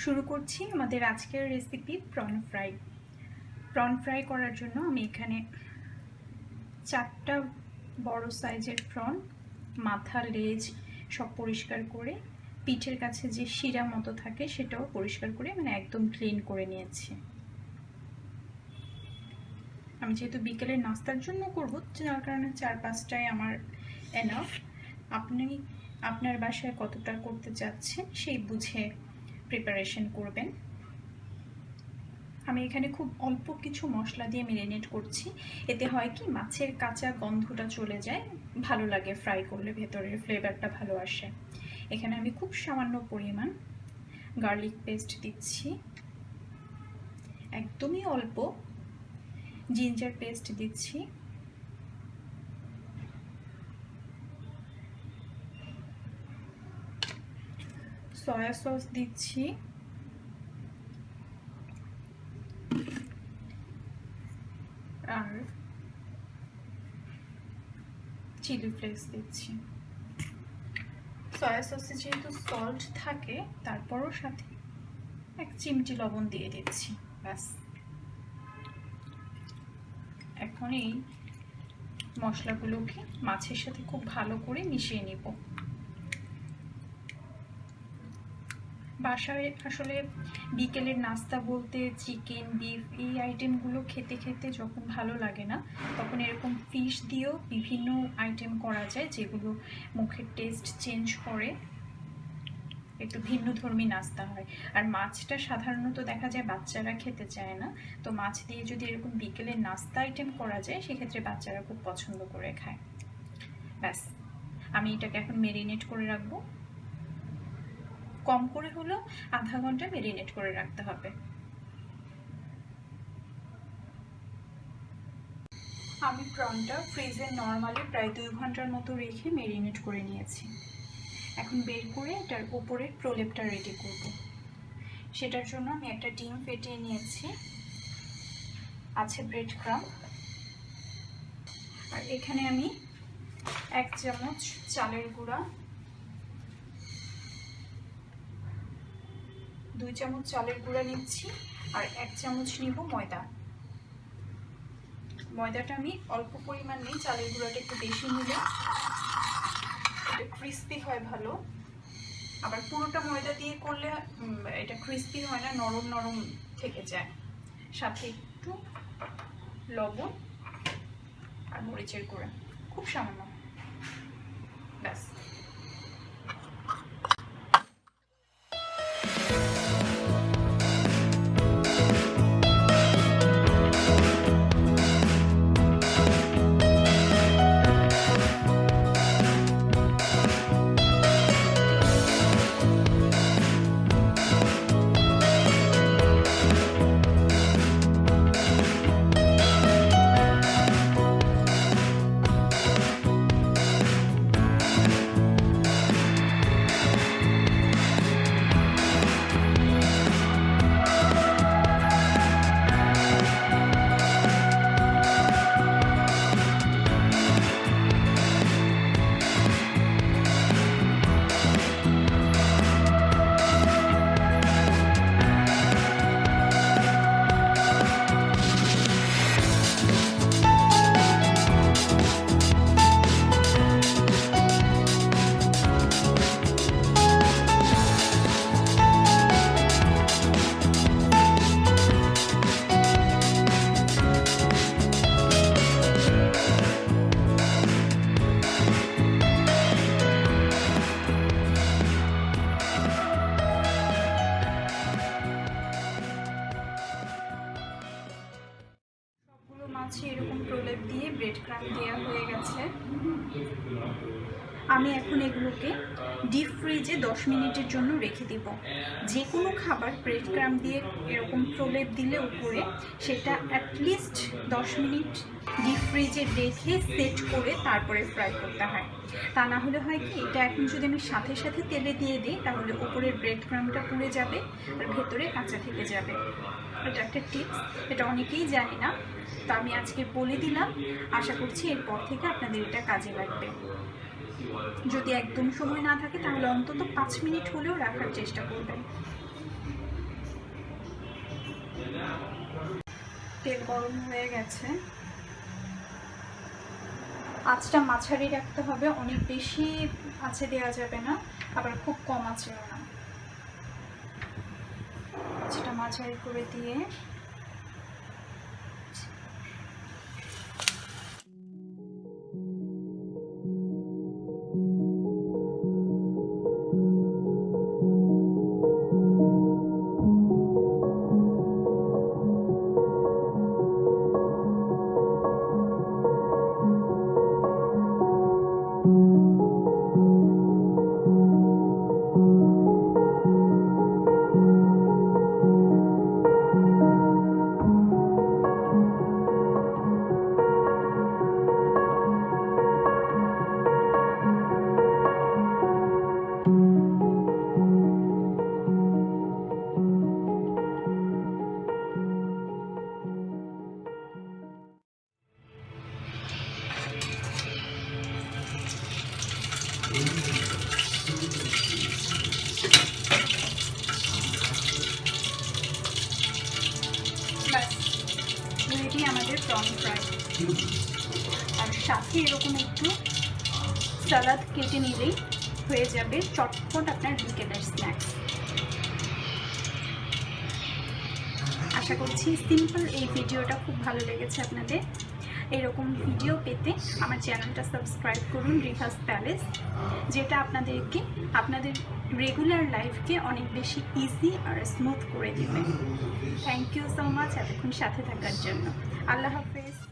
শুরু করছি আমাদের আজকের recipe prawn fry. Prawn fry করার জন্য আমি এখানে 4টা বড় সাইজের প্রন, মাথা লেজ সব পরিষ্কার করে, পিঠের কাছে যে শিরা মতো থাকে সেটাও পরিষ্কার করে একদম ক্লিন করে নিয়েছি। আমি যেহেতু বিকেলের নাস্তার জন্য করব, যার কারণে 4-5টাই আমার এনাফ। আপনি আপনার বাসায় কতটা করতে চাচ্ছেন সেই বুঝে প্রিপারেশন করবেন। আমি এখানে খুব অল্প কিছু মশলা দিয়ে ম্যারিনেট করছি। এতে হয় কি, মাছের কাঁচা গন্ধটা চলে যায়, ভালো লাগে ফ্রাই করলে, ভেতরের ফ্লেভারটা ভালো আসে। এখানে আমি খুব সামান্য পরিমাণ গার্লিক পেস্ট দিচ্ছি, একদমই অল্প জিঞ্জার পেস্ট দিচ্ছি, সয়া সস দিচ্ছি, আর চিলি ফ্লেক্স দিচ্ছি। সয়া সসে যেহেতু সল্ট থাকে, তারপরও সাথে 1 চিমটি লবণ দিয়ে দিচ্ছি, ব্যাস। এখন এই মশলাগুলোকে মাছের সাথে খুব ভালো করে মিশিয়ে নিব। বাসায় আসলে বিকেলের নাস্তা বলতে চিকেন, বিফ এই আইটেমগুলো খেতে খেতে যখন ভালো লাগে না, তখন এরকম ফিশ দিয়েও বিভিন্ন আইটেম করা যায়, যেগুলো মুখের টেস্ট চেঞ্জ করে, একটু ভিন্নধর্মী নাস্তা হয়। আর মাছটা সাধারণত দেখা যায় বাচ্চারা খেতে চায় না, তো মাছ দিয়ে যদি এরকম বিকেলের নাস্তা আইটেম করা যায়, সেক্ষেত্রে বাচ্চারা খুব পছন্দ করে খায়। ব্যাস, আমি এটাকে এখন ম্যারিনেট করে রাখবো। কম করে হলেও আধা ঘন্টা ম্যারিনেট করে রাখতে হবে। আমি প্রনটা ফ্রিজে নর্মালি প্রায় 2 ঘন্টার মতো রেখে ম্যারিনেট করে নিয়েছি। এখন বের করে এটার উপরের প্রলেপটা রেডি করব। সেটার জন্য আমি একটা ডিম ফেটিয়ে নিয়েছি, আছে ব্রেড ক্রাম্ব, আর এখানে আমি 1 চামচ চালের গুঁড়া, 2 চামচ চালের গুঁড়া নিচ্ছি, আর 1 চামচ নিব ময়দা। ময়দাটা আমি অল্প পরিমাণ নিই, চালের গুঁড়াটা একটু বেশি নিলে এটা ক্রিস্পি হয় ভালো। আবার পুরোটা ময়দা দিয়ে করলে এটা ক্রিস্পি হয় না, নরম নরম থেকে যায়। সাথে একটু লবণ আর মরিচের গুঁড়া, খুব সামান্য, ব্যাস। মাছে এরকম প্রলেপ দিয়ে ব্রেড ক্রাম্ব দেওয়া হয়ে গেছে। আমি এখন এগুলোকে ডিপ ফ্রিজে 10 মিনিটের জন্য রেখে দিব। যে কোনো খাবার ব্রেড ক্রাম্ব দিয়ে এরকম প্রলেপ দিলে উপরে, সেটা অ্যাটলিস্ট 10 মিনিট ডিপ ফ্রিজে রেখে সেট করে তারপরে ফ্রাই করতে হয়। তা না হলে হয় কি, এটা এখন যদি আমি সাথে সাথে তেলে দিয়ে দিই, তাহলে উপরের ব্রেড ক্রাম্বটা পুড়ে যাবে আর ভেতরে কাঁচা থেকে যাবে। এটা একটা টিপস, এটা অনেকেই জানে না, তো আমি আজকে বলে দিলাম। আশা করছি এরপর থেকে আপনাদের এটা কাজে লাগবে। যদি একদম সময় না থাকে, তাহলে অন্তত 5 মিনিট হলেও রাখার চেষ্টা করবেন। তেল গরম হয়ে গেছে। আঁচটা মাঝারি রাখতে হবে, অনেক বেশি আঁচে দেওয়া যাবে না, আবার খুব কম আঁচেও না। আঁচটা মাঝারি করে দিয়ে রেডি আমাদের প্রন ফ্রাই। আর সাথে এরকম একটু সালাদ কেটে নিলেই হয়ে যাবে চটপট আপনার বিকেলের স্ন্যাক্স। আশা করছি সিম্পল এই ভিডিওটা খুব ভালো লেগেছে আপনাদের। এরকম ভিডিও পেতে আমার চ্যানেলটা সাবস্ক্রাইব করুন, রিভাস প্যালেস, যেটা আপনাদেরকে আপনাদের রেগুলার লাইফকে অনেক বেশি ইজি আর স্মুথ করে দেবে। থ্যাংক ইউ সো মাচ এতক্ষণ সাথে থাকার জন্য। আল্লাহ হাফেজ।